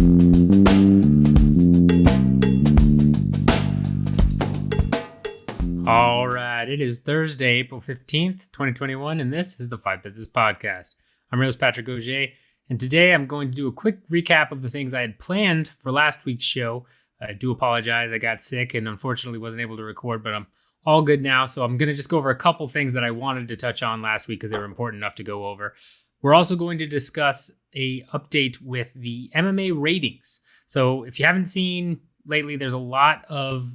All right, it is Thursday, April 15th, 2021, and this is the FITE Business Podcast. I'm your host, Patrick Auger, and today I'm going to do a quick recap of the things I had planned for last week's show. I do apologize, I got sick and unfortunately wasn't able to record, but I'm all good now, so I'm going to just go over a couple things that I wanted to touch on last week because they were important enough to go over. We're also going to discuss a update with the MMA ratings. So if you haven't seen lately, there's a lot of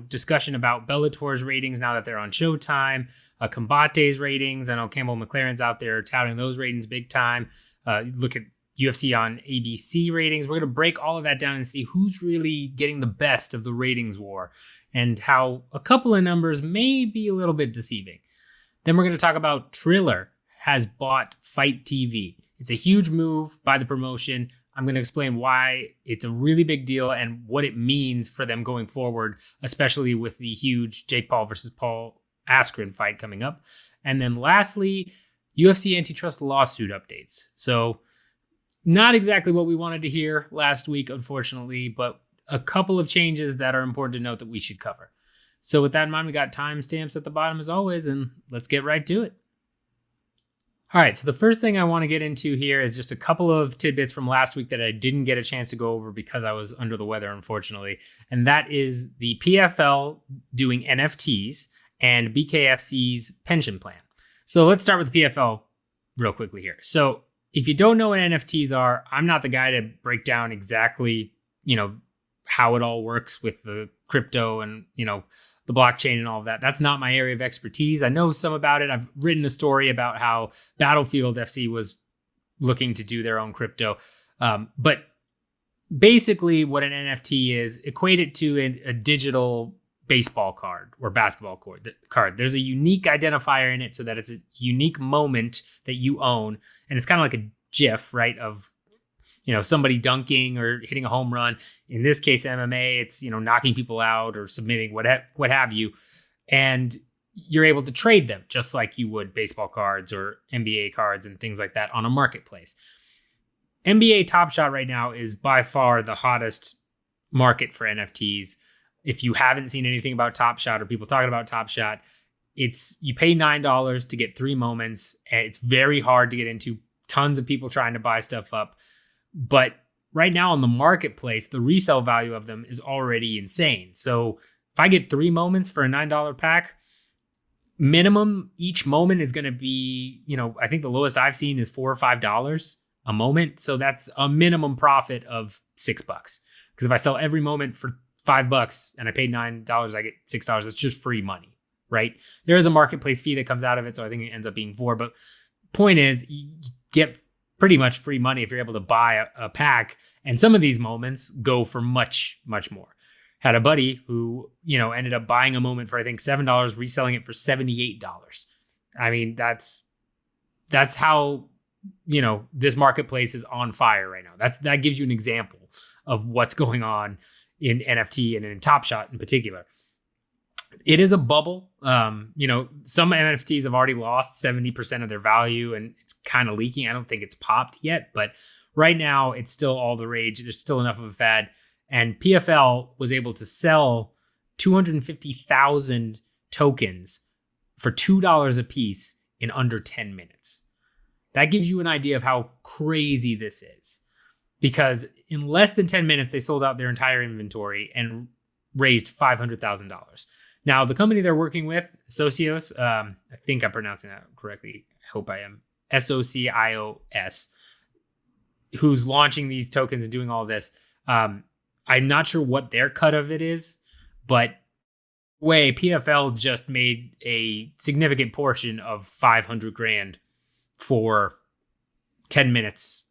discussion about Bellator's ratings now that they're on Showtime, Combate's ratings. I know Campbell McLaren's out there touting those ratings big time. Look at UFC on ABC ratings. We're going to break all of that down and see who's really getting the best of the ratings war and how a couple of numbers may be a little bit deceiving. Then we're going to talk about Triller has bought FITE TV. It's a huge move by the promotion. I'm going to explain why it's a really big deal and what it means for them going forward, especially with the huge Jake Paul versus Paul Askren fight coming up. And then lastly, UFC antitrust lawsuit updates. So not exactly what we wanted to hear last week, unfortunately, but a couple of changes that are important to note that we should cover. So with that in mind, we got timestamps at the bottom as always, and let's get right to it. All right, so the first thing I want to get into here is just a couple of tidbits from last week that I didn't get a chance to go over because I was under the weather, unfortunately. And that is the PFL doing NFTs and BKFC's pension plan. So let's start with the PFL real quickly here. So if you don't know what NFTs are, I'm not the guy to break down exactly, how it all works with the crypto and, the blockchain and all of that. That's not my area of expertise. I know some about it. I've written a story about how Battlefield FC was looking to do their own crypto. But basically what an NFT is, equate it to a digital baseball card or basketball card. There's a unique identifier in it so that it's a unique moment that you own. And it's kind of like a GIF, right, of somebody dunking or hitting a home run. In this case, MMA, it's, knocking people out or submitting what have you. And you're able to trade them just like you would baseball cards or NBA cards and things like that on a marketplace. NBA Top Shot right now is by far the hottest market for NFTs. If you haven't seen anything about Top Shot or people talking about Top Shot, you pay $9 to get 3 moments. And it's very hard to get into. Tons of people trying to buy stuff up. But right now on the marketplace, the resale value of them is already insane. So if I get 3 moments for a $9 pack, minimum each moment is going to be, I think the lowest I've seen is $4 or $5 a moment. So that's a minimum profit of $6. Because if I sell every moment for $5 and I paid $9, I get $6. It's just free money, right? There is a marketplace fee that comes out of it. So I think it ends up being $4. But point is, you get pretty much free money if you're able to buy a pack. And some of these moments go for much, much more. Had a buddy who, ended up buying a moment for, I think, $7, reselling it for $78. I mean, that's how, this marketplace is on fire right now. That gives you an example of what's going on in NFT and in Top Shot in particular. It is a bubble. Some NFTs have already lost 70% of their value and it's kind of leaking. I don't think it's popped yet, but right now it's still all the rage. There's still enough of a fad. And PFL was able to sell 250,000 tokens for $2 a piece in under 10 minutes. That gives you an idea of how crazy this is. Because in less than 10 minutes, they sold out their entire inventory and raised $500,000. Now, the company they're working with, Socios, I think I'm pronouncing that correctly. I hope I am. SOCIOS, who's launching these tokens and doing all this. I'm not sure what their cut of it is, but PFL just made a significant portion of $500,000 for 10 minutes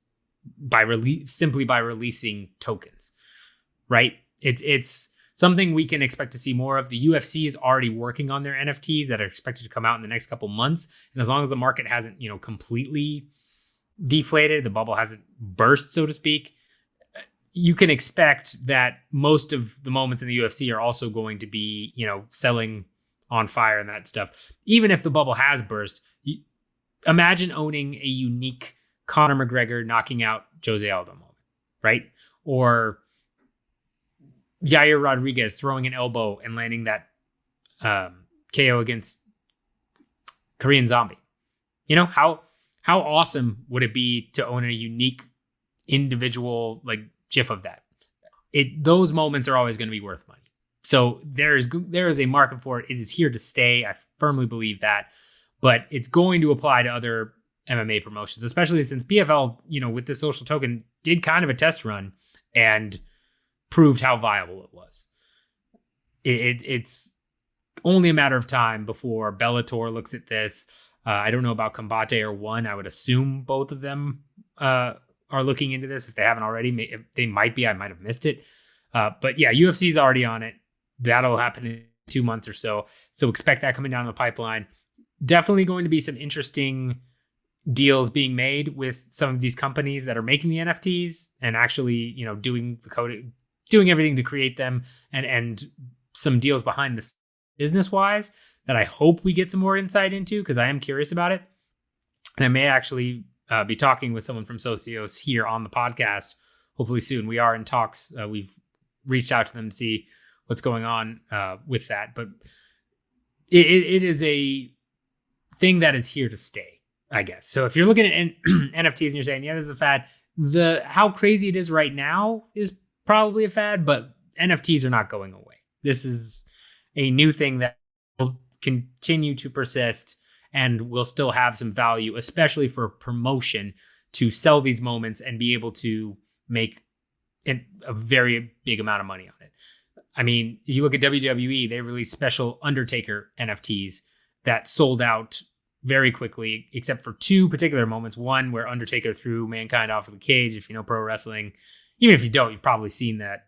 simply by releasing tokens, right? It's something we can expect to see more of. The UFC is already working on their NFTs that are expected to come out in the next couple months. And as long as the market hasn't, completely deflated, the bubble hasn't burst, so to speak, you can expect that most of the moments in the UFC are also going to be, selling on fire and that stuff. Even if the bubble has burst, imagine owning a unique Conor McGregor knocking out Jose Aldo moment, right? or Yair Rodriguez throwing an elbow and landing that KO against Korean Zombie. You know, how awesome would it be to own a unique individual like GIF of that? Those moments are always going to be worth money. So there is a market for it. It is here to stay. I firmly believe that, but it's going to apply to other MMA promotions, especially since PFL, you know, with the social token did kind of a test run and proved how viable it was. It's only a matter of time before Bellator looks at this. I don't know about Combate or One. I would assume both of them are looking into this. If they haven't already, they might be. I might have missed it. But yeah, UFC's already on it. That'll happen in 2 months or so. So expect that coming down the pipeline. Definitely going to be some interesting deals being made with some of these companies that are making the NFTs and actually, you know, doing the coding, doing everything to create them, and some deals behind this business wise that I hope we get some more insight into, because I am curious about it. And I may actually be talking with someone from Socios here on the podcast, hopefully soon. We are in talks. We've reached out to them to see what's going on with that. But it is a thing that is here to stay, I guess. So if you're looking at NFTs and you're saying, yeah, this is a fad, how crazy it is right now is probably a fad, but NFTs are not going away. This is a new thing that will continue to persist and will still have some value, especially for promotion, to sell these moments and be able to make a very big amount of money on it. I mean, you look at WWE, they released special Undertaker NFTs that sold out very quickly, except for two particular moments. One where Undertaker threw Mankind off of the cage. If you know pro wrestling, even if you don't, you've probably seen that,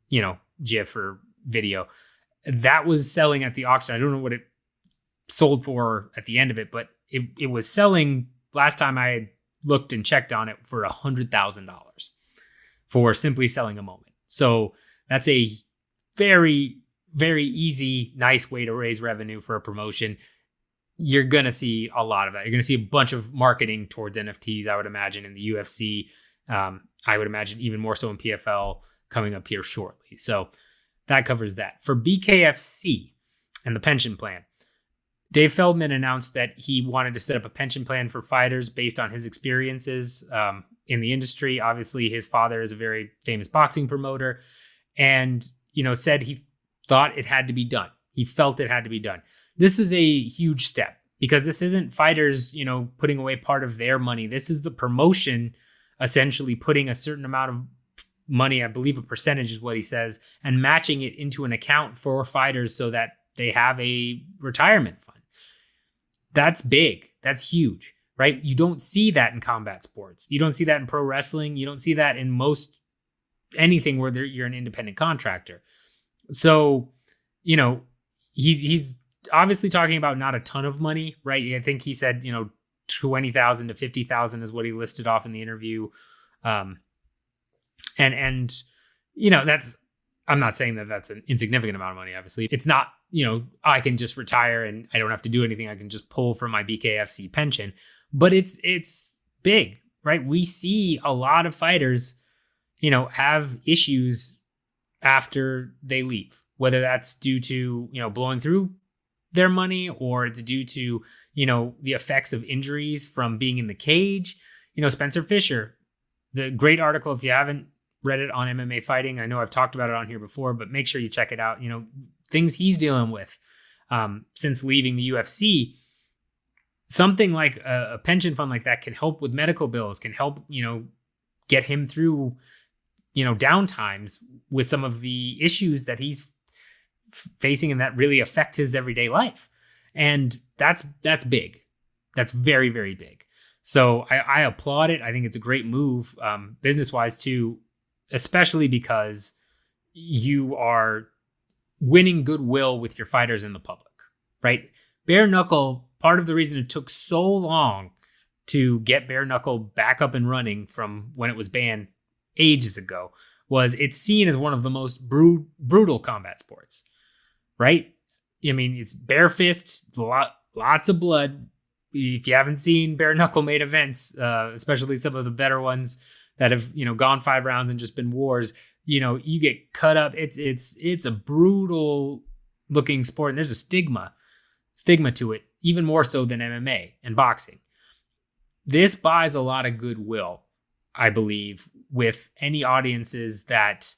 you know, GIF or video. That was selling at the auction. I don't know what it sold for at the end of it, but it was selling last time I had looked and checked on it for $100,000 for simply selling a moment. So that's a very, very easy, nice way to raise revenue for a promotion. You're going to see a lot of that. You're going to see a bunch of marketing towards NFTs, I would imagine, in the UFC. I would imagine even more so in PFL coming up here shortly. So that covers that. For BKFC and the pension plan, Dave Feldman announced that he wanted to set up a pension plan for fighters based on his experiences in the industry. Obviously, his father is a very famous boxing promoter and, you know, said he thought it had to be done. He felt it had to be done. This is a huge step because this isn't fighters, you know, putting away part of their money. This is the promotion essentially putting a certain amount of money, I believe a percentage is what he says, and matching it into an account for fighters so that they have a retirement fund. That's big. That's huge, right? You don't see that in combat sports. You don't see that in pro wrestling. You don't see that in most anything where you're an independent contractor. So, you know, he's obviously talking about not a ton of money, right? I think he said, you know, 20,000 to 50,000 is what he listed off in the interview. And you know, I'm not saying that that's an insignificant amount of money. Obviously, it's not, you know, I can just retire and I don't have to do anything. I can just pull from my BKFC pension, but it's big, right? We see a lot of fighters, you know, have issues after they leave, whether that's due to, you know, blowing through their money or it's due to, you know, the effects of injuries from being in the cage. You know, Spencer Fisher, the great article, if you haven't read it on MMA Fighting, I know I've talked about it on here before, but make sure you check it out. You know, things he's dealing with since leaving the UFC. Something like a pension fund like that can help with medical bills, can help, you know, get him through, you know, downtimes with some of the issues that he's facing and that really affect his everyday life. And that's big. That's very, very big. So I applaud it. I think it's a great move, business-wise too, especially because you are winning goodwill with your fighters in the public, right? Bare knuckle, part of the reason it took so long to get bare knuckle back up and running from when it was banned ages ago was it's seen as one of the most brutal combat sports, right? I mean, it's bare fist, lots of blood. If you haven't seen bare knuckle made events, especially some of the better ones, that have, gone 5 rounds and just been wars, you get cut up. It's a brutal looking sport, and there's a stigma to it, even more so than MMA and boxing. This buys a lot of goodwill, I believe, with any audiences that,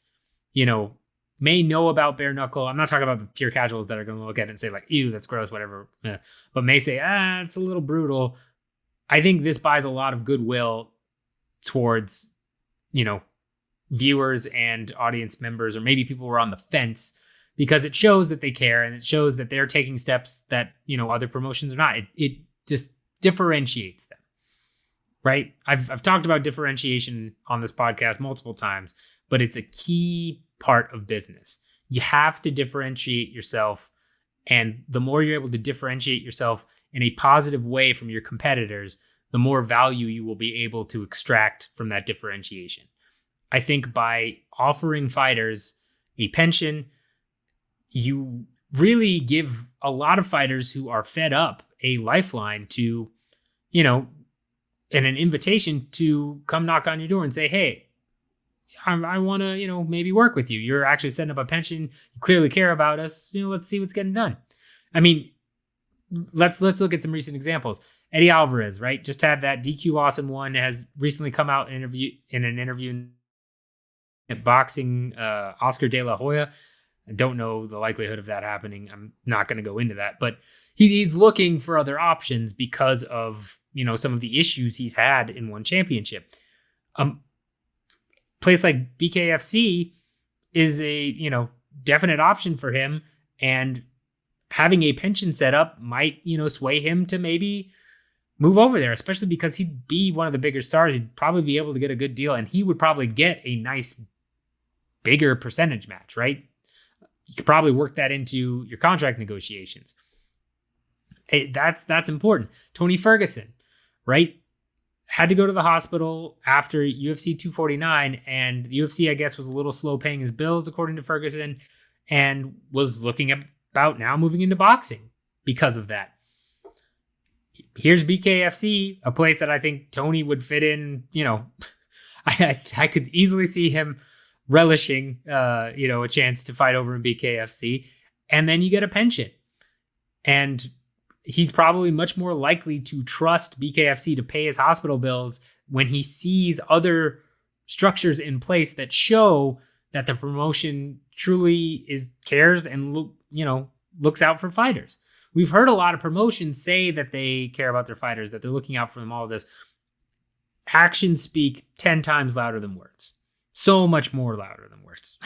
may know about bare knuckle. I'm not talking about the pure casuals that are going to look at it and say like, ew, that's gross, whatever. But may say, it's a little brutal. I think this buys a lot of goodwill towards, viewers and audience members, or maybe people who are on the fence, because it shows that they care and it shows that they're taking steps that, other promotions are not. It just differentiates them, right? I've talked about differentiation on this podcast multiple times, but it's a key part of business. You have to differentiate yourself. And the more you're able to differentiate yourself in a positive way from your competitors, the more value you will be able to extract from that differentiation. I think by offering fighters a pension, you really give a lot of fighters who are fed up a lifeline to, and an invitation to come knock on your door and say, hey, I want to, maybe work with you. You're actually setting up a pension. You clearly care about us. Let's see what's getting done. I mean, let's look at some recent examples. Eddie Alvarez, right? Just had that DQ loss in one, has recently come out in an interview at boxing, Oscar De La Hoya. I don't know the likelihood of that happening. I'm not going to go into that, but he's looking for other options because of, some of the issues he's had in one championship. Place like BKFC is a, definite option for him, and having a pension set up might, sway him to maybe move over there, especially because he'd be one of the bigger stars. He'd probably be able to get a good deal, and he would probably get a nice, bigger percentage match, right? You could probably work that into your contract negotiations. That's important. Tony Ferguson, right? Had to go to the hospital after UFC 249, and the UFC, I guess, was a little slow paying his bills, according to Ferguson, and was looking about now moving into boxing because of that. Here's BKFC, a place that I think Tony would fit in. I could easily see him relishing, a chance to fight over in BKFC, and then you get a pension, and he's probably much more likely to trust BKFC to pay his hospital bills when he sees other structures in place that show that the promotion truly cares and looks out for fighters. We've heard a lot of promotions say that they care about their fighters, that they're looking out for them, all of this. Actions speak 10 times louder than words. So much more louder than words.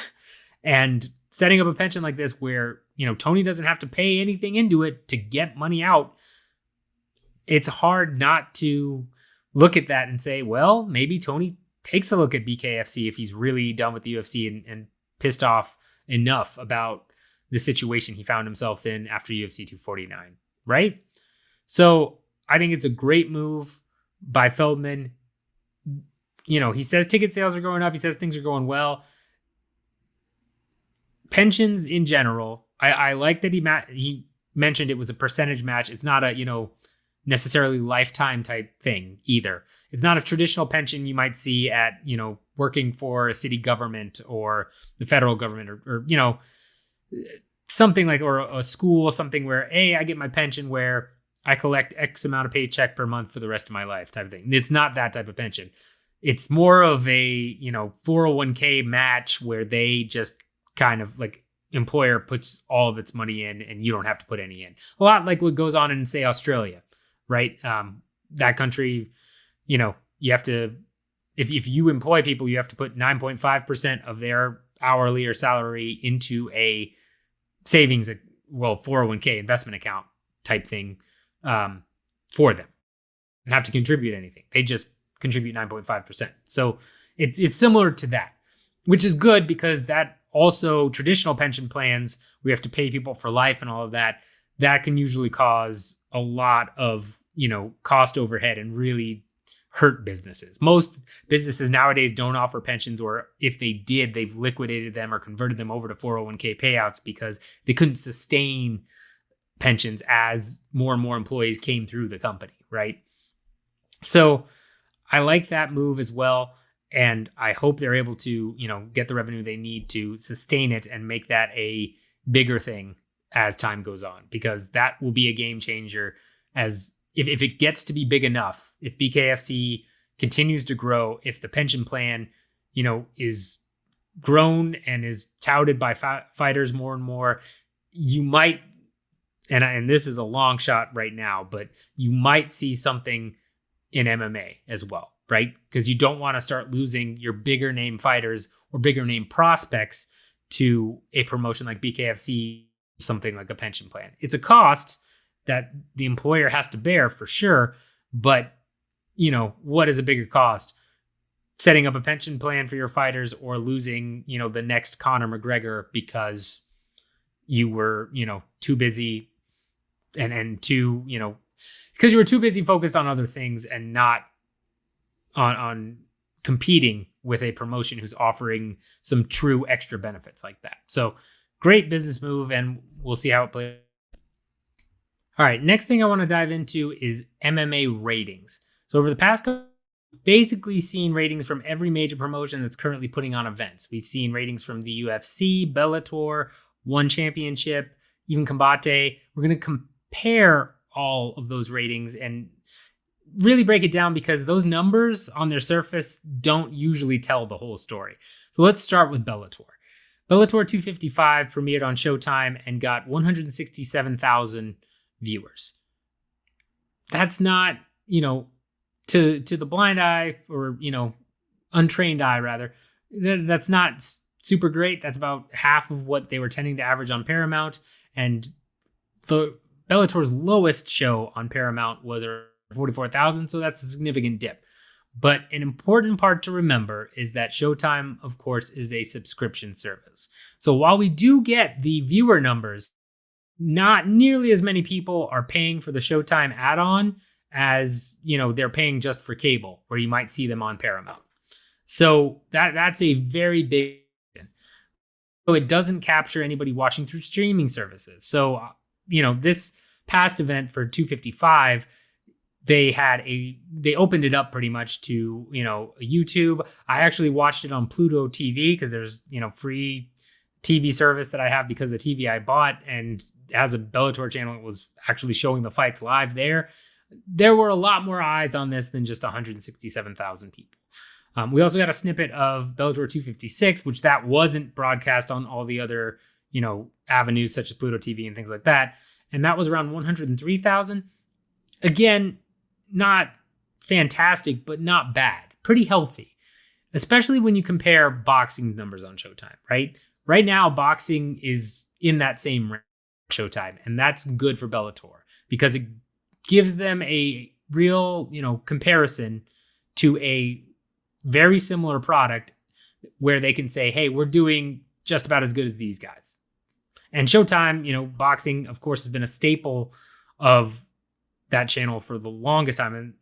And setting up a pension like this where, Tony doesn't have to pay anything into it to get money out, it's hard not to look at that and say, well, maybe Tony takes a look at BKFC if he's really done with the UFC and pissed off enough about the situation he found himself in after UFC 249, right? So I think it's a great move by Feldman. He says ticket sales are going up. He says things are going well. Pensions in general, I like that he mentioned it was a percentage match. It's not a, necessarily lifetime type thing either. It's not a traditional pension you might see at, working for a city government or the federal government or something like, or a school, something where, hey, I get my pension where I collect X amount of paycheck per month for the rest of my life type of thing. It's not that type of pension. It's more of a, 401k match where they just kind of like employer puts all of its money in and you don't have to put any in. A lot like what goes on in, say, Australia, right? That country, you have to, if you employ people, you have to put 9.5% of their hourly or salary into a savings, 401k investment account type thing for them. Don't have to contribute anything. They just contribute 9.5%. So it's similar to that, which is good because that also traditional pension plans, we have to pay people for life and all of that. That can usually cause a lot of, cost overhead and really hurt businesses. Most businesses nowadays don't offer pensions, or if they did, they've liquidated them or converted them over to 401k payouts because they couldn't sustain pensions as more and more employees came through the company, right? So I like that move as well. And I hope they're able to, get the revenue they need to sustain it and make that a bigger thing as time goes on, because that will be a game changer. As if it gets to be big enough, if BKFC continues to grow, if the pension plan, is grown and is touted by fighters more and more, you might, and this is a long shot right now, but you might see something in MMA as well, right? Because you don't want to start losing your bigger name fighters or bigger name prospects to a promotion like BKFC, something like a pension plan. It's a cost that the employer has to bear for sure, but what is a bigger cost? Setting up a pension plan for your fighters, or losing, the next Conor McGregor because you were, too busy and too, because you were too busy focused on other things and not on competing with a promotion who's offering some true extra benefits like that. So great business move, and we'll see how it plays. All right, next thing I want to dive into is MMA ratings. So over the past couple, basically seen ratings from every major promotion that's currently putting on events. We've seen ratings from the UFC, Bellator, One Championship, even Combate. We're going to compare all of those ratings and really break it down, because those numbers on their surface don't usually tell the whole story. So let's start with Bellator. Bellator 255 premiered on Showtime and got 167,000 viewers. That's not, to the blind eye, or, untrained eye rather, that's not super great. That's about half of what they were tending to average on Paramount. And the Bellator's lowest show on Paramount was 44,000. So that's a significant dip. But an important part to remember is that Showtime, of course, is a subscription service. So while we do get the viewer numbers, not nearly as many people are paying for the Showtime add-on as, they're paying just for cable, where you might see them on Paramount. So that's a very big, so it doesn't capture anybody watching through streaming services. So, this past event for 255, they opened it up pretty much to, YouTube. I actually watched it on Pluto TV, because there's, free TV service that I have because the TV I bought, and has a Bellator channel. It was actually showing the fights live there. There were a lot more eyes on this than just 167,000 people. We also got a snippet of Bellator 256, which that wasn't broadcast on all the other, avenues such as Pluto TV and things like that. And that was around 103,000. Again, not fantastic, but not bad. Pretty healthy, especially when you compare boxing numbers on Showtime, right? Right now, boxing is in that same range Showtime, and that's good for Bellator, because it gives them a real, comparison to a very similar product, where they can say, hey, we're doing just about as good as these guys. And Showtime, boxing, of course, has been a staple of that channel for the longest time,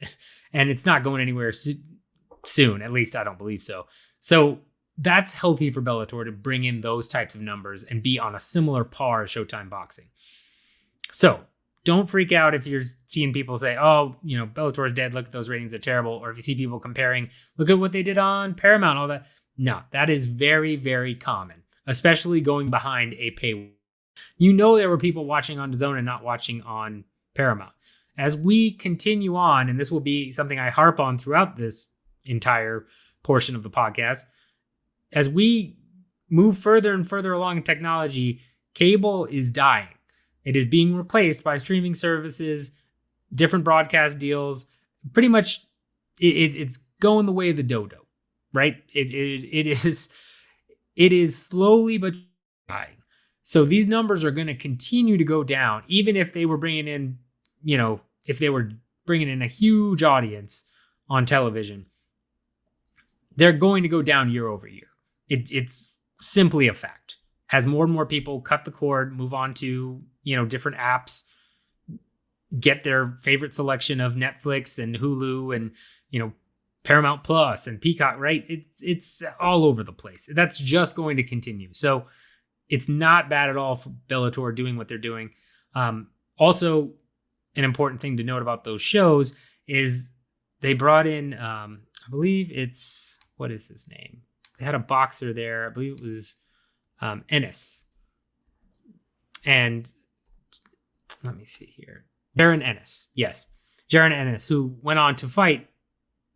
and it's not going anywhere soon. At least I don't believe so. So that's healthy for Bellator to bring in those types of numbers and be on a similar par as Showtime boxing. So don't freak out if you're seeing people say, oh, Bellator is dead, look at those ratings, they're terrible. Or if you see people comparing, look at what they did on Paramount, all that. No, that is very, very common, especially going behind a paywall. There were people watching on DAZN and not watching on Paramount. As we continue on, and this will be something I harp on throughout this entire portion of the podcast, as we move further and further along in technology, cable is dying. It is being replaced by streaming services, different broadcast deals. Pretty much, it's going the way of the dodo, right? It is slowly but dying. So these numbers are going to continue to go down, even if they were bringing in, if they were bringing in a huge audience on television. They're going to go down year over year. It's simply a fact. As more and more people cut the cord, move on to, different apps, get their favorite selection of Netflix and Hulu and, Paramount Plus and Peacock, right? It's all over the place. That's just going to continue. So it's not bad at all for Bellator doing what they're doing. Also, an important thing to note about those shows is they brought in, I believe it's what is his name? They had a boxer there. I believe it was Ennis. And let me see here. Jaron Ennis. Yes. Jaron Ennis, who went on to fight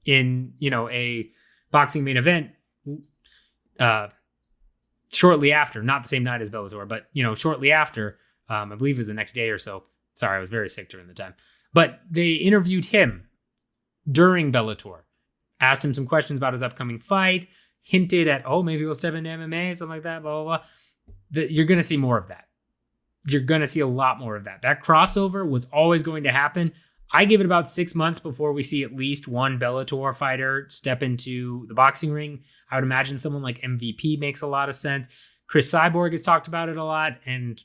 in, a boxing main event shortly after, not the same night as Bellator, but, shortly after, I believe it was the next day or so. Sorry, I was very sick during the time. But they interviewed him during Bellator, asked him some questions about his upcoming fight, hinted at, maybe he'll step into MMA, something like that, blah, blah, blah. You're going to see more of that. You're going to see a lot more of that. That crossover was always going to happen. I give it about 6 months before we see at least one Bellator fighter step into the boxing ring. I would imagine someone like MVP makes a lot of sense. Chris Cyborg has talked about it a lot, and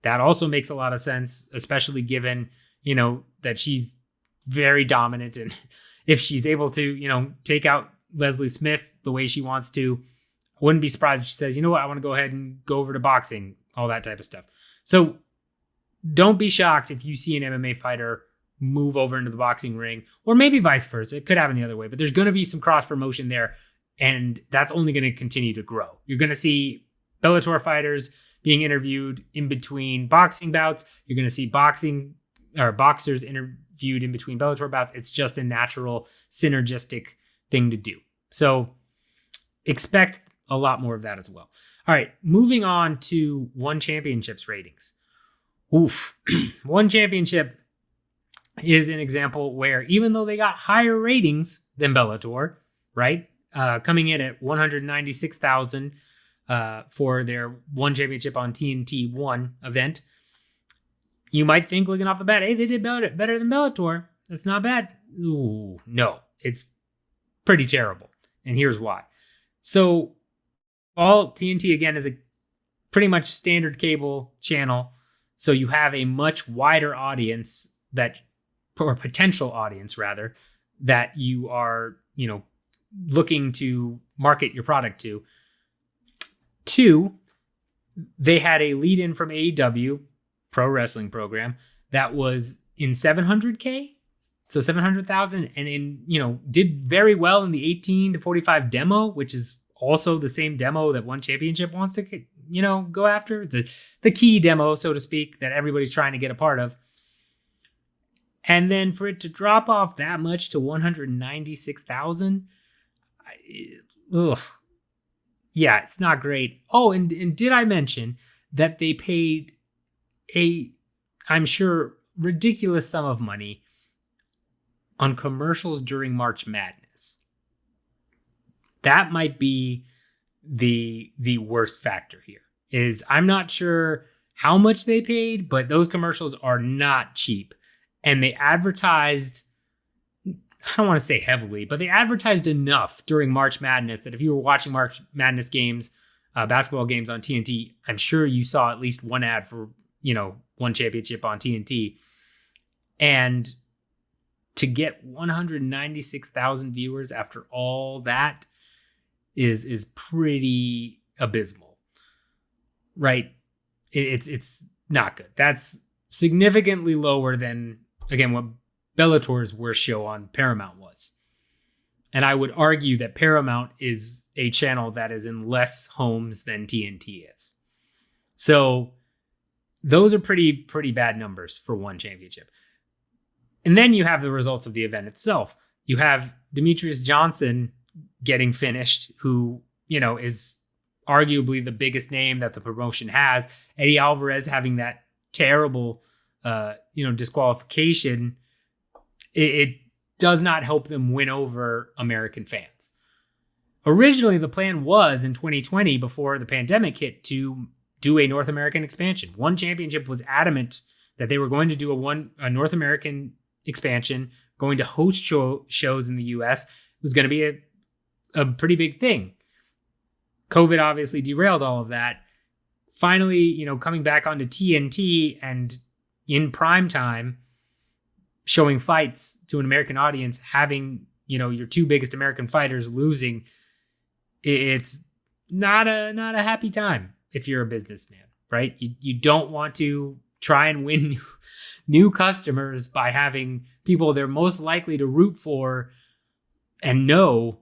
that also makes a lot of sense, especially given, that she's very dominant. And if she's able to, take out Leslie Smith the way she wants to, I wouldn't be surprised if she says, you know what, I want to go ahead and go over to boxing, all that type of stuff. So don't be shocked if you see an MMA fighter move over into the boxing ring, or maybe vice versa. It could happen the other way, but there's going to be some cross promotion there, and that's only going to continue to grow. You're going to see Bellator fighters being interviewed in between boxing bouts. You're going to see boxers interviewed in between Bellator bouts. It's just a natural synergistic thing to do. So expect a lot more of that as well. All right, moving on to One Championship's ratings. One Championship is an example where even though they got higher ratings than Bellator, right, coming in at 196,000 for their One Championship on TNT 1 event, you might think, looking off the bat, hey, they did better than Bellator. That's not bad. Ooh, no, it's pretty terrible. And here's why. So all TNT, again, is a pretty much standard cable channel. So you have a much wider audience or potential audience rather, that you are, looking to market your product to. 2, they had a lead in from AEW pro wrestling program that was in 700K. So 700,000, and did very well in the 18 to 45 demo, which is also the same demo that One Championship wants to, go after. It's the key demo, so to speak, that everybody's trying to get a part of. And then for it to drop off that much to 196,000, yeah, it's not great. Oh, and did I mention that they paid I'm sure, ridiculous sum of money on commercials during March Madness? That might be the worst factor here. Is I'm not sure how much they paid, but those commercials are not cheap. And they advertised, I don't want to say heavily, but they advertised enough during March Madness that if you were watching March Madness games, basketball games on TNT, I'm sure you saw at least one ad for, One Championship on TNT. And to get 196,000 viewers after all that is pretty abysmal, right? It's not good. That's significantly lower than, again, what Bellator's worst show on Paramount was. And I would argue that Paramount is a channel that is in less homes than TNT is. So those are pretty bad numbers for One Championship. And then you have the results of the event itself. You have Demetrius Johnson getting finished, who, is arguably the biggest name that the promotion has. Eddie Alvarez having that terrible, disqualification. It does not help them win over American fans. Originally, the plan was in 2020, before the pandemic hit, to do a North American expansion. One Championship was adamant that they were going to do a North American expansion, going to host shows in the US. It was going to be a pretty big thing. COVID obviously derailed all of that. Finally, coming back onto TNT and in prime time, showing fights to an American audience, having, your two biggest American fighters losing, it's not a happy time if you're a businessman, right? You don't want to try and win new customers by having people they're most likely to root for and know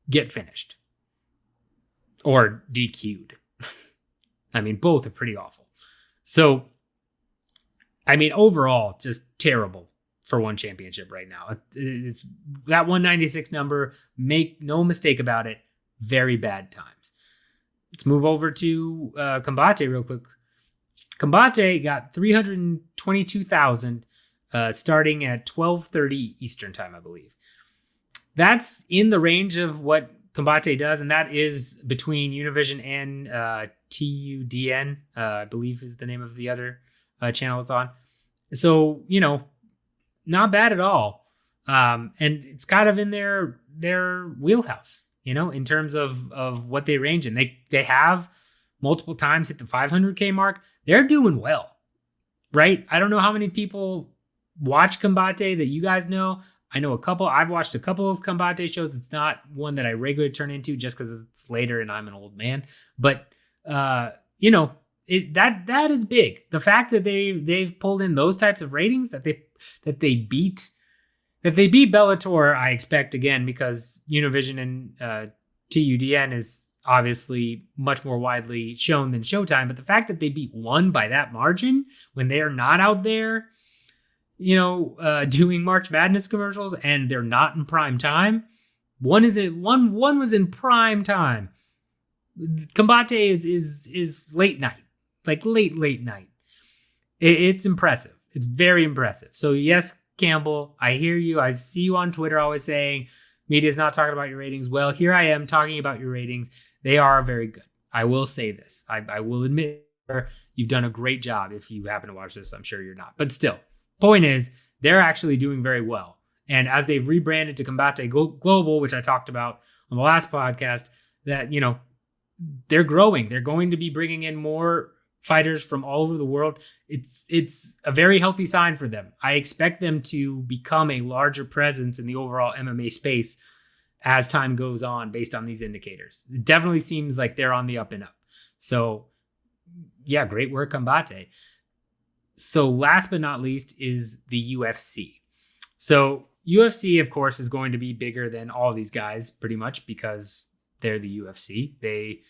get finished or DQ'd. I mean, both are pretty awful. So, I mean, overall, just terrible for one championship right now. It's that 196 number, make no mistake about it, very bad times. Let's move over to Combate real quick. Combate got 322,000 starting at 12:30 Eastern time, I believe. That's in the range of what Combate does, and that is between Univision and TUDN, I believe is the name of the other channel it's on. So, not bad at all. And it's kind of in their wheelhouse, in terms of what they range in. They have multiple times hit the 500K mark. They're doing well, right? I don't know how many people watch Combate that you guys know. I know a couple. I've watched a couple of Combate shows. It's not one that I regularly turn into just because it's later and I'm an old man. But that is big. The fact that they've pulled in those types of ratings, that they beat Bellator, I expect again, because Univision and TUDN is obviously much more widely shown than Showtime. But the fact that they beat one by that margin when they are not out there, doing March Madness commercials, and they're not in prime time. One was in prime time. Combate is late night, like late night. It's impressive. It's very impressive. So yes, Campbell, I hear you. I see you on Twitter always saying media's not talking about your ratings. Well, here I am talking about your ratings. They are very good. I will say this. I will admit you've done a great job. If you happen to watch this, I'm sure you're not. But still, point is, they're actually doing very well. And as they've rebranded to Combate Global, which I talked about on the last podcast, that, they're growing. They're going to be bringing in more fighters from all over the world. It's a very healthy sign for them. I expect them to become a larger presence in the overall MMA space as time goes on based on these indicators. It definitely seems like they're on the up and up. So yeah, great work, Combate. So last but not least is the UFC. So UFC, of course, is going to be bigger than all these guys pretty much because they're the UFC. They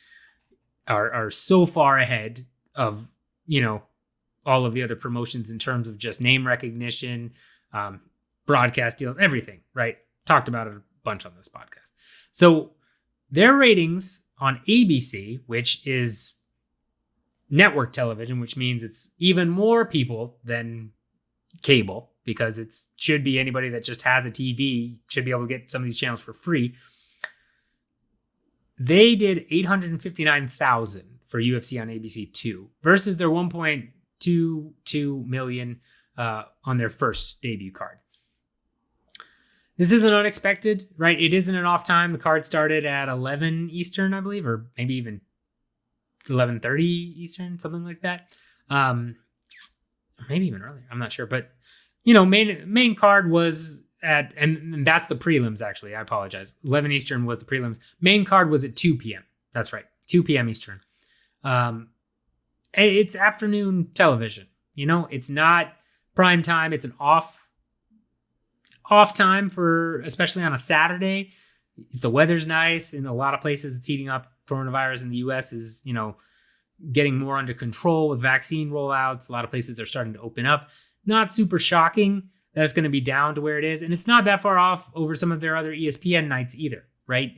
are so far ahead of, all of the other promotions in terms of just name recognition, broadcast deals, everything, right? Talked about it a bunch on this podcast. So their ratings on ABC, which is network television, which means it's even more people than cable, because it should be anybody that just has a TV should be able to get some of these channels for free. They did 859,000 for UFC on ABC 2 versus their 1.22 million on their first debut card. This isn't unexpected, right? It isn't an off time. The card started at 11 Eastern, I believe, or maybe even 11:30 Eastern, something like that. Maybe even earlier. I'm not sure. But, main card was at, and that's the prelims, actually. I apologize. 11 Eastern was the prelims. Main card was at 2 p.m. That's right. 2 p.m. Eastern. It's afternoon television. It's not prime time. It's an off time for, especially on a Saturday. If the weather's nice, in a lot of places it's heating up. Coronavirus in the US is, getting more under control with vaccine rollouts. A lot of places are starting to open up. Not super shocking that it's going to be down to where it is. And it's not that far off over some of their other ESPN nights either, right?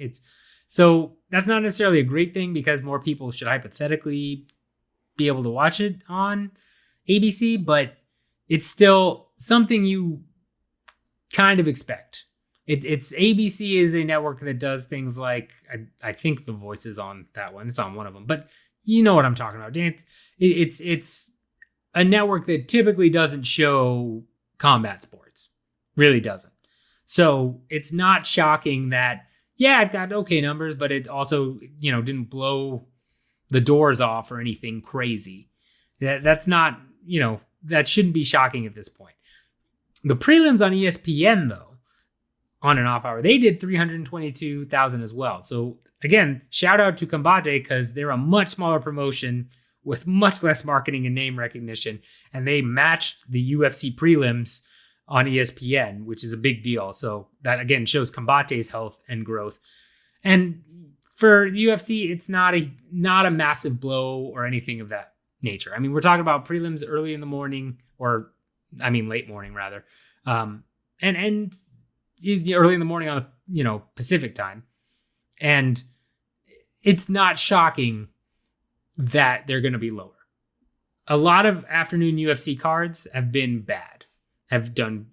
So that's not necessarily a great thing because more people should hypothetically be able to watch it on ABC, but it's still something you kind of expect. It's ABC is a network that does things like, I think The Voice is on that one. It's on one of them, but you know what I'm talking about. It's a network that typically doesn't show combat sports. Really doesn't. So it's not shocking that, yeah, it got okay numbers, but it also, didn't blow the doors off or anything crazy. That's not, that shouldn't be shocking at this point. The prelims on ESPN, though, on and off hour, they did 322,000 as well. So again, shout out to Combate because they're a much smaller promotion with much less marketing and name recognition. And they matched the UFC prelims on ESPN, which is a big deal. So that again shows Combate's health and growth. And for the UFC, it's not a massive blow or anything of that nature. I mean, we're talking about prelims early in the morning, late morning rather, and early in the morning on Pacific time, and it's not shocking that they're going to be lower. A lot of afternoon UFC cards have been bad, have done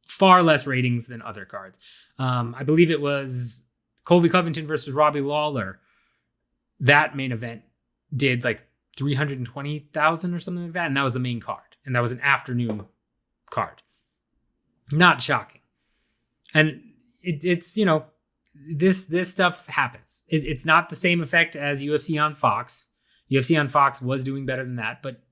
far less ratings than other cards. I believe it was Colby Covington versus Robbie Lawler. That main event did like 320,000 or something like that, and that was the main card, and that was an afternoon card. Not shocking. And it's this stuff happens. It's not the same effect as UFC on Fox. UFC on Fox was doing better than that, but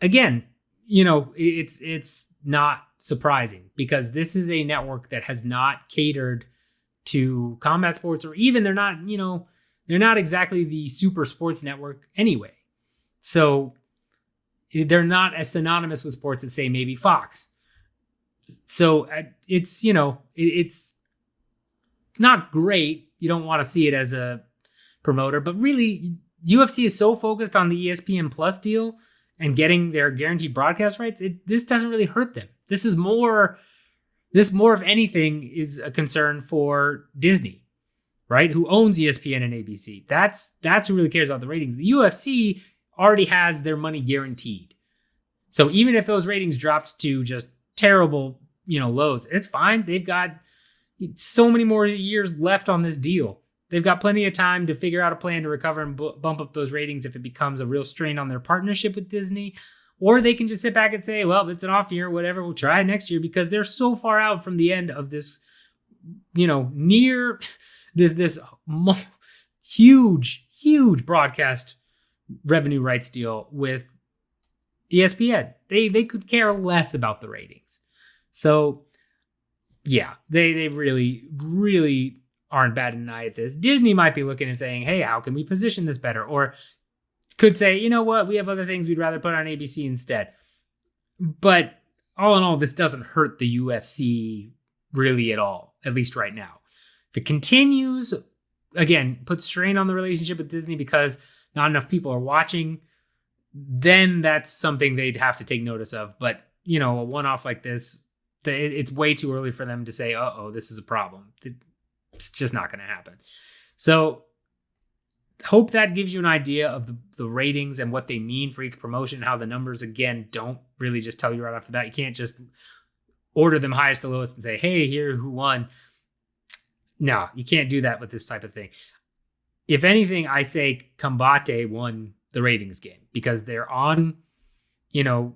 again, it's not surprising because this is a network that has not catered to combat sports, or even they're not exactly the super sports network anyway. So they're not as synonymous with sports as, say, maybe Fox. So it's not great. You don't want to see it as a promoter, but really UFC is so focused on the ESPN Plus deal and getting their guaranteed broadcast rights. This doesn't really hurt them. This more of anything is a concern for Disney, right? Who owns ESPN and ABC. That's who really cares about the ratings. The UFC already has their money guaranteed. So even if those ratings dropped to just terrible, lows, it's fine. They've got so many more years left on this deal. They've got plenty of time to figure out a plan to recover and bump up those ratings if it becomes a real strain on their partnership with Disney. Or they can just sit back and say, well, it's an off year, whatever, we'll try it next year, because they're so far out from the end of this, near this huge broadcast revenue rights deal with ESPN. They could care less about the ratings. So yeah, they really, really aren't batting an eye at this. Disney might be looking and saying, hey, how can we position this better? Or could say, you know what, we have other things we'd rather put on ABC instead. But all in all, this doesn't hurt the UFC really at all, at least right now. If it continues, again, puts strain on the relationship with Disney because not enough people are watching, then that's something they'd have to take notice of. But, a one-off like this, it's way too early for them to say, this is a problem. It's just not going to happen. So hope that gives you an idea of the ratings and what they mean for each promotion, how the numbers, again, don't really just tell you right off the bat. You can't just order them highest to lowest and say, hey, here who won. No, you can't do that with this type of thing. If anything, I say Combate won the ratings game because they're on,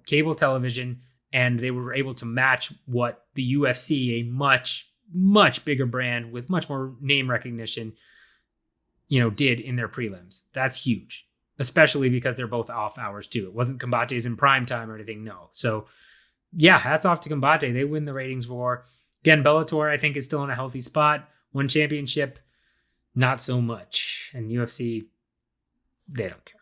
cable television, and they were able to match what the UFC, a much, much bigger brand with much more name recognition, did in their prelims. That's huge, especially because they're both off hours too. It wasn't Combate's in prime time or anything. No. So yeah, hats off to Combate. They win the ratings war. Again, Bellator, I think, is still in a healthy spot. One championship, not so much. And UFC, they don't care.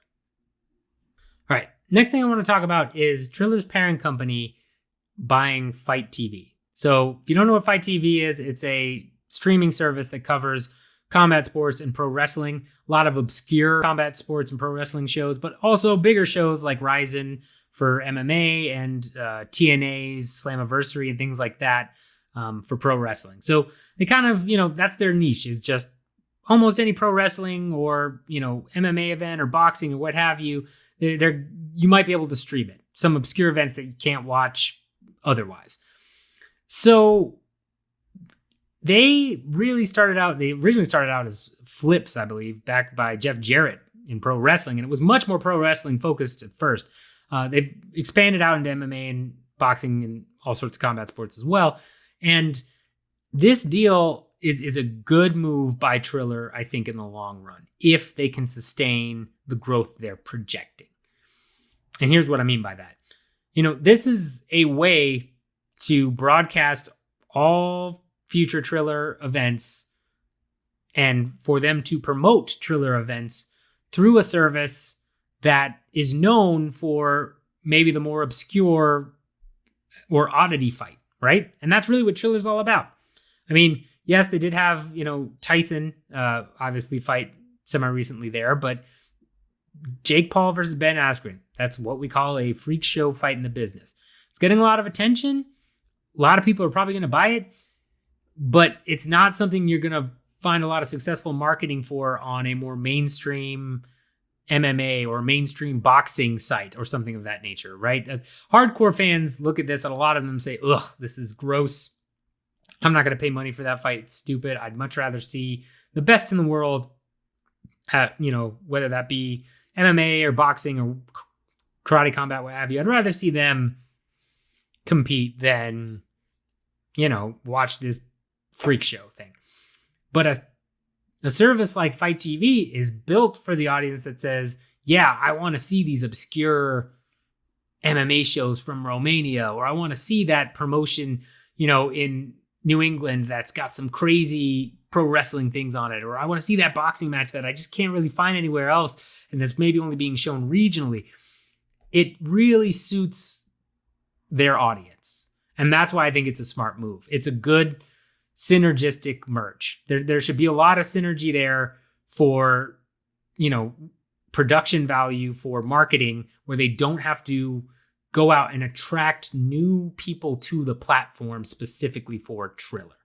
All right. Next thing I want to talk about is Triller's parent company buying FITE TV. So if you don't know what FITE TV is, it's a streaming service that covers combat sports and pro wrestling. A lot of obscure combat sports and pro wrestling shows, but also bigger shows like Ryzen for MMA and TNA's Slammiversary and things like that for pro wrestling. So they kind of, that's their niche, is just almost any pro wrestling or, MMA event or boxing or what have you. You might be able to stream it. Some obscure events that you can't watch otherwise. So they originally started out as flips, I believe, backed by Jeff Jarrett in pro wrestling. And it was much more pro wrestling focused at first. They've expanded out into MMA and boxing and all sorts of combat sports as well. And this deal is a good move by Triller, I think, in the long run, if they can sustain the growth they're projecting. And here's what I mean by that. This is a way to broadcast all future Triller events and for them to promote Triller events through a service that is known for maybe the more obscure or oddity fight, right? And that's really what Triller's all about. I mean, Yes, they did have, Tyson, obviously fight semi-recently there, but Jake Paul versus Ben Askren, that's what we call a freak show fight in the business. It's getting a lot of attention. A lot of people are probably going to buy it, but it's not something you're going to find a lot of successful marketing for on a more mainstream MMA or mainstream boxing site or something of that nature, right? Hardcore fans look at this and a lot of them say, ugh, this is gross. I'm not going to pay money for that fight. It's stupid. I'd much rather see the best in the world at, whether that be MMA or boxing or karate combat, what have you. I'd rather see them compete than, watch this freak show thing. But a service like FITE TV is built for the audience that says, yeah, I want to see these obscure MMA shows from Romania, or I want to see that promotion, in New England that's got some crazy pro wrestling things on it, or I want to see that boxing match that I just can't really find anywhere else and that's maybe only being shown regionally. It really suits their audience. And that's why I think it's a smart move. It's a good synergistic merge. There should be a lot of synergy there for, production value, for marketing, where they don't have to go out and attract new people to the platform specifically for Triller.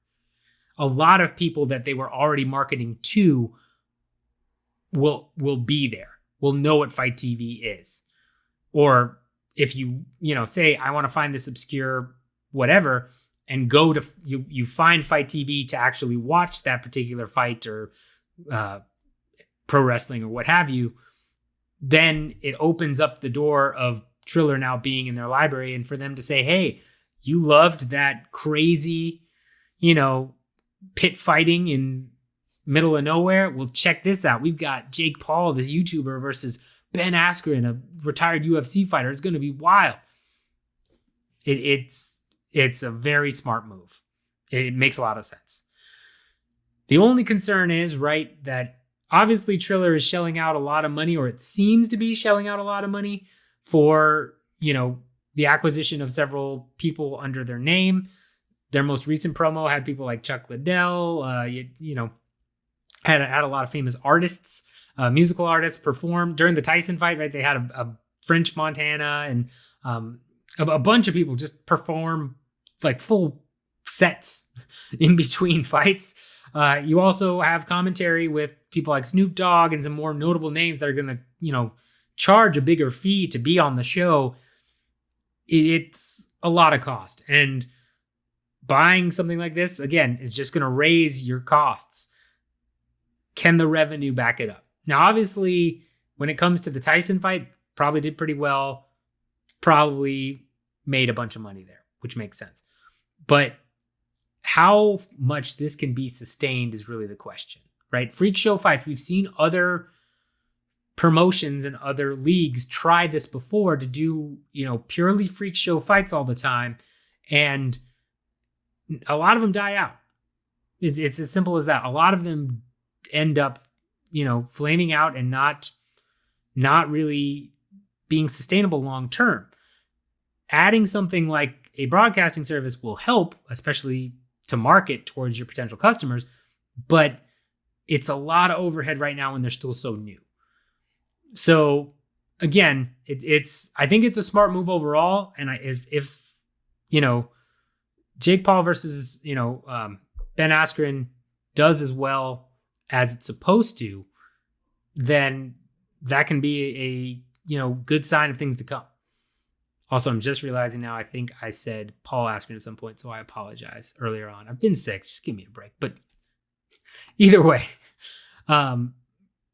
A lot of people that they were already marketing to will be there, will know what FITE TV is. Or if you say, I want to find this obscure whatever, and go to, you find FITE TV to actually watch that particular fight or pro wrestling or what have you, then it opens up the door of Triller now being in their library, and for them to say, hey, you loved that crazy, pit fighting in middle of nowhere. Well, check this out. We've got Jake Paul, this YouTuber, versus Ben Askren, a retired UFC fighter. It's going to be wild. It's a very smart move. It makes a lot of sense. The only concern is, right, that obviously Triller is shelling out a lot of money, or it seems to be shelling out a lot of money for, the acquisition of several people under their name. Their most recent promo had people like Chuck Liddell, had a lot of famous artists, musical artists perform during the Tyson fight, right? They had a French Montana and a bunch of people just perform like full sets in between fights. You also have commentary with people like Snoop Dogg and some more notable names that are going to, charge a bigger fee to be on the show. It's a lot of cost. And buying something like this, again, is just going to raise your costs. Can the revenue back it up? Now, obviously, when it comes to the Tyson fight, probably did pretty well. Probably made a bunch of money there, which makes sense. But how much this can be sustained is really the question, right? Freak show fights, we've seen other promotions and other leagues try this before to do, purely freak show fights all the time. And a lot of them die out. It's as simple as that. A lot of them end up, flaming out and not really being sustainable long term. Adding something like a broadcasting service will help, especially to market towards your potential customers, but it's a lot of overhead right now when they're still so new. So again, I think it's a smart move overall. And if Jake Paul versus, Ben Askren does as well as it's supposed to, then that can be a, good sign of things to come. Also, I'm just realizing now, I think I said Paul Askren at some point, so I apologize earlier on. I've been sick. Just give me a break. But either way,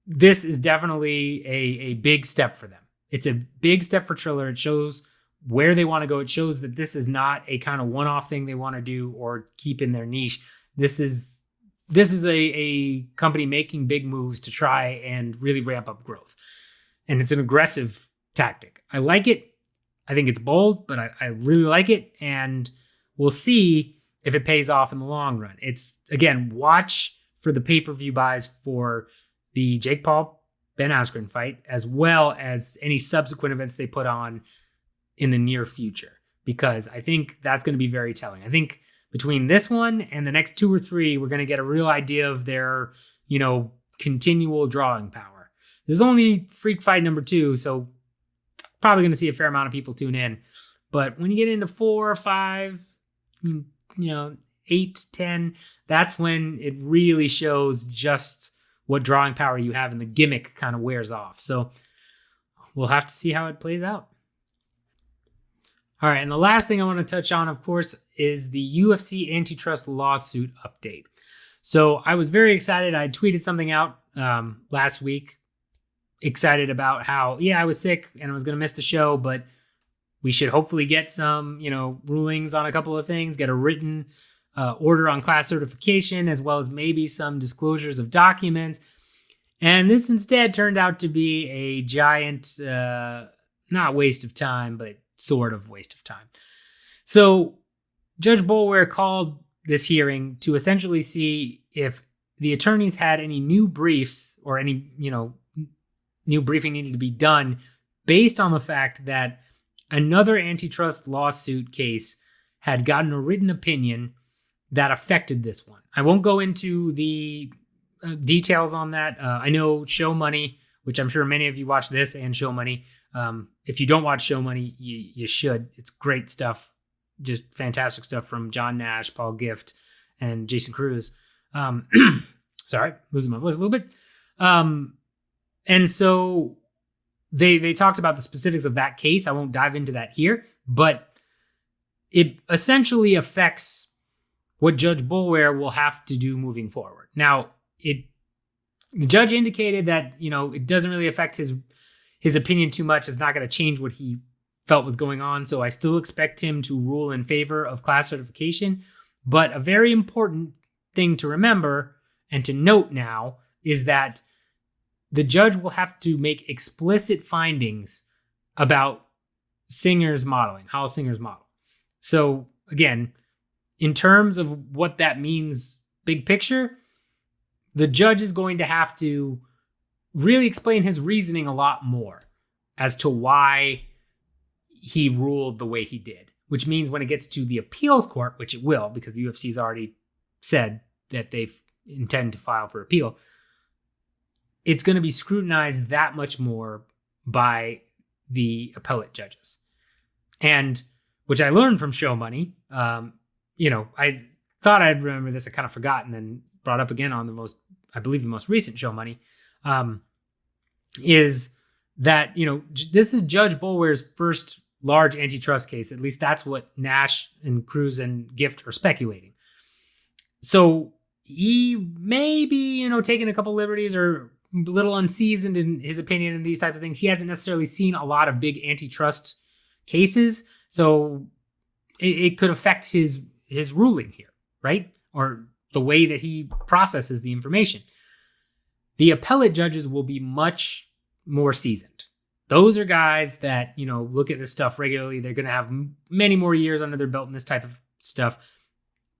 this is definitely a big step for them. It's a big step for Triller. It shows where they want to go. It shows that this is not a kind of one-off thing they want to do or keep in their niche. This is a company making big moves to try and really ramp up growth. And it's an aggressive tactic. I like it. I think it's bold, but I really like it. And we'll see if it pays off in the long run. It's, again, watch for the pay-per-view buys for the Jake Paul, Ben Askren fight, as well as any subsequent events they put on in the near future, because I think that's going to be very telling. I think between this one and the next 2 or 3, we're going to get a real idea of their, continual drawing power. This is only freak fight number 2, so probably going to see a fair amount of people tune in. But when you get into 4 or 5, 8, 10, that's when it really shows just what drawing power you have and the gimmick kind of wears off. So we'll have to see how it plays out. All right, and the last thing I want to touch on, of course, is the UFC antitrust lawsuit update. So I was very excited. I tweeted something out last week, excited about how, I was sick and I was going to miss the show, but we should hopefully get some, rulings on a couple of things, get a written order on class certification, as well as maybe some disclosures of documents. And this instead turned out to be a giant, not waste of time, but sort of waste of time. So Judge Boulware called this hearing to essentially see if the attorneys had any new briefs or any, new briefing needed to be done based on the fact that another antitrust lawsuit case had gotten a written opinion that affected this one. I won't go into the details on that. I know Show Money, which I'm sure many of you watch this, and Show Money. If you don't watch Show Money, you should. It's great stuff. Just fantastic stuff from John Nash, Paul Gift, and Jason Cruz. Sorry, losing my voice a little bit. And so they talked about the specifics of that case. I won't dive into that here, but it essentially affects what Judge Boulware will have to do moving forward. Now, the judge indicated that, it doesn't really affect his opinion too much. It's not going to change what he felt was going on. So I still expect him to rule in favor of class certification. But a very important thing to remember and to note now is that the judge will have to make explicit findings about Singer's modeling, Hollis Singer's model. So again, in terms of what that means, big picture, the judge is going to have to really explain his reasoning a lot more as to why he ruled the way he did, which means when it gets to the appeals court, which it will, because the UFC's already said that they intend to file for appeal, it's going to be scrutinized that much more by the appellate judges. And which I learned from Show Money, I thought I'd remember this, I kind of forgot, and then brought up again on the most recent Show Money, is that, this is Judge Boulware's first large antitrust case. At least that's what Nash and Cruz and Gift are speculating. So he may be, taking a couple liberties or a little unseasoned in his opinion in these types of things. He hasn't necessarily seen a lot of big antitrust cases. So it could affect his ruling here, right? Or the way that he processes the information. The appellate judges will be much more seasoned. Those are guys that, look at this stuff regularly. They're going to have many more years under their belt in this type of stuff.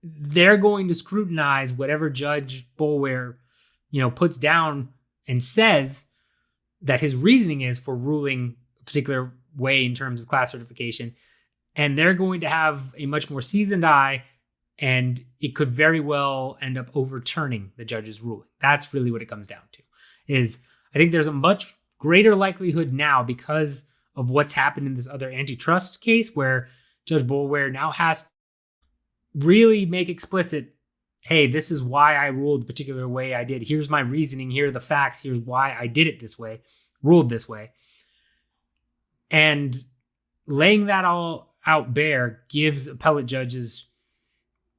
They're going to scrutinize whatever Judge Boulware, puts down and says that his reasoning is for ruling a particular way in terms of class certification. And they're going to have a much more seasoned eye, and it could very well end up overturning the judge's ruling. That's really what it comes down to. I think there's a much greater likelihood now, because of what's happened in this other antitrust case, where Judge Boulware now has to really make explicit, hey, this is why I ruled the particular way I did. Here's my reasoning. Here are the facts. Here's why I did it this way, ruled this way. And laying that all out bare gives appellate judges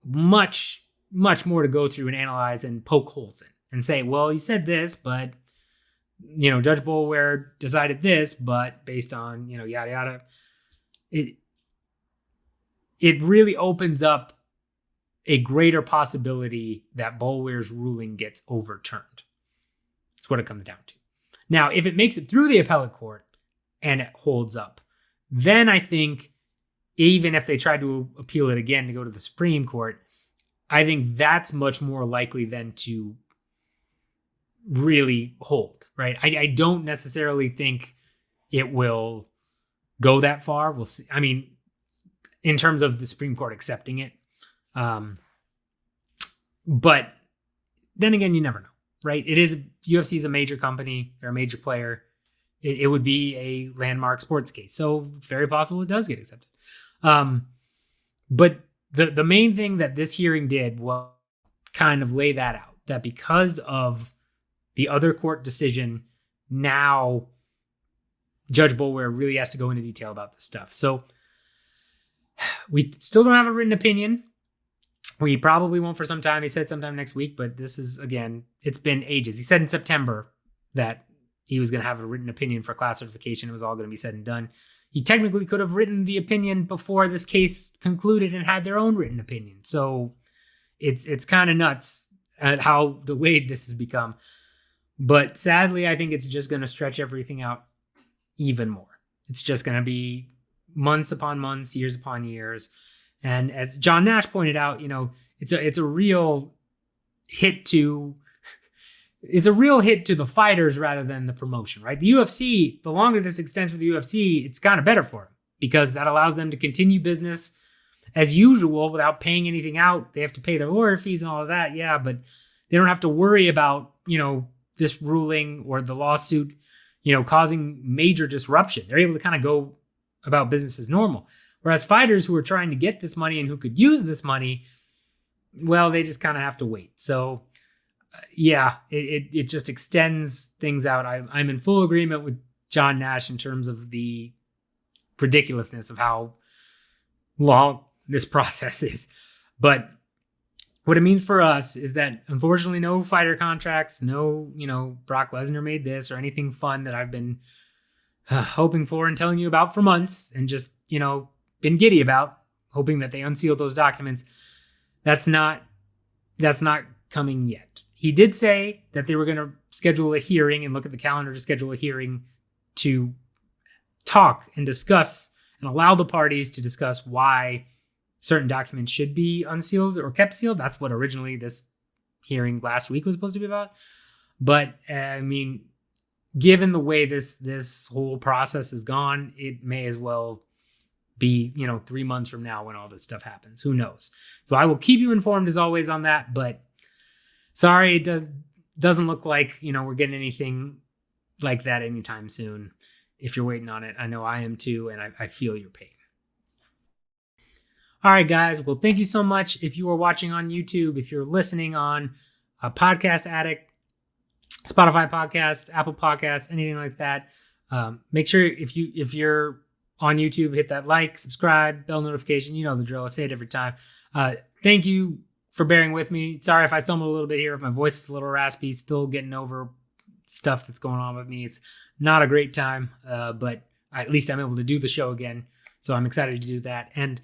much, much more to go through and analyze and poke holes in and say, well, you said this, but, Judge Boulware decided this, but based on, yada, yada. It really opens up a greater possibility that Boulware's ruling gets overturned. That's what it comes down to. Now, if it makes it through the appellate court and it holds up, then I think even if they tried to appeal it again to go to the Supreme Court, I think that's much more likely than to really hold, right? I don't necessarily think it will go that far. We'll see. I mean, in terms of the Supreme Court accepting it, But then again, you never know, right? UFC is a major company. They're a major player. It would be a landmark sports case. So it's very possible it does get accepted. But the main thing that this hearing did was kind of lay that out, that because of the other court decision, now Judge Boulware really has to go into detail about this stuff. So we still don't have a written opinion. We probably won't for some time. He said sometime next week, but this is, again, it's been ages. He said in September that he was going to have a written opinion for class certification. It was all going to be said and done. He technically could have written the opinion before this case concluded and had their own written opinion. So it's kind of nuts at how delayed this has become. But sadly, I think it's just going to stretch everything out even more. It's just going to be months upon months, years upon years. And as John Nash pointed out, it's a real hit to the fighters rather than the promotion, right? The UFC, the longer this extends for the UFC, it's kind of better for them because that allows them to continue business as usual without paying anything out. They have to pay their lawyer fees and all of that. Yeah, but they don't have to worry about, this ruling or the lawsuit, causing major disruption. They're able to kind of go about business as normal. Whereas fighters who are trying to get this money and who could use this money, well, they just kind of have to wait. So, it just extends things out. I'm in full agreement with John Nash in terms of the ridiculousness of how long this process is. But what it means for us is that, unfortunately, no fighter contracts, no, Brock Lesnar made this or anything fun that I've been hoping for and telling you about for months and just, been giddy about, hoping that they unseal those documents. That's not coming yet. He did say that they were going to schedule a hearing and look at the calendar to schedule a hearing to talk and discuss and allow the parties to discuss why certain documents should be unsealed or kept sealed. That's what originally this hearing last week was supposed to be about. But given the way this whole process has gone, it may as well be 3 months from now when all this stuff happens. Who knows? So I will keep you informed as always on that. But sorry, it doesn't look like we're getting anything like that anytime soon. If you're waiting on it, I know I am too, and I feel your pain. All right, guys. Well, thank you so much. If you are watching on YouTube, if you're listening on a Podcast Addict, Spotify Podcast, Apple Podcasts, anything like that, make sure if you're on YouTube, hit that like, subscribe, bell notification. You know the drill. I say it every time. Thank you for bearing with me. Sorry if I stumbled a little bit here. If my voice is a little raspy, still getting over stuff that's going on with me. It's not a great time, but at least I'm able to do the show again. So I'm excited to do that. And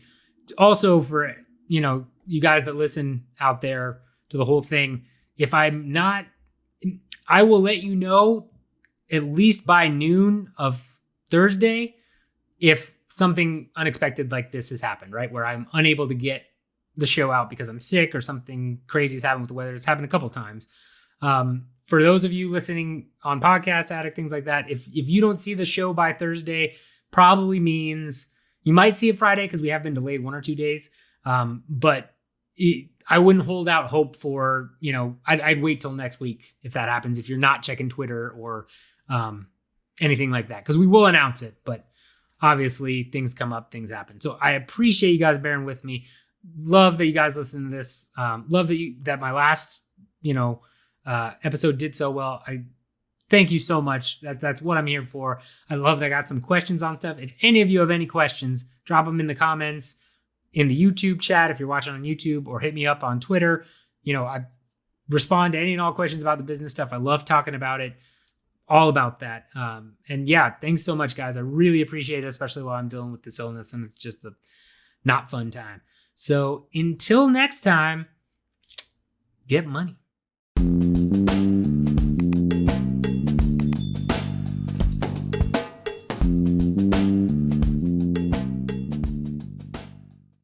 also for, you guys that listen out there to the whole thing, if I'm not, I will let you know at least by noon of Thursday if something unexpected like this has happened, right? Where I'm unable to get the show out because I'm sick or something crazy has happened with the weather. It's happened a couple of times. For those of you listening on Podcast Addict, things like that, if you don't see the show by Thursday, probably means you might see it Friday because we have been delayed 1 or 2 days. But I wouldn't hold out hope for, I'd wait till next week if that happens, if you're not checking Twitter or anything like that, because we will announce it. But obviously things come up, things happen. So I appreciate you guys bearing with me. Love that you guys listen to this. Love that my last, episode did so well. I thank you so much. That's what I'm here for. I love that I got some questions on stuff. If any of you have any questions, drop them in the comments in the YouTube chat if you're watching on YouTube, or hit me up on Twitter. I respond to any and all questions about the business stuff. I love talking about it, all about that. And yeah, thanks so much, guys. I really appreciate it, especially while I'm dealing with this illness and it's just a not fun time. So until next time, get money.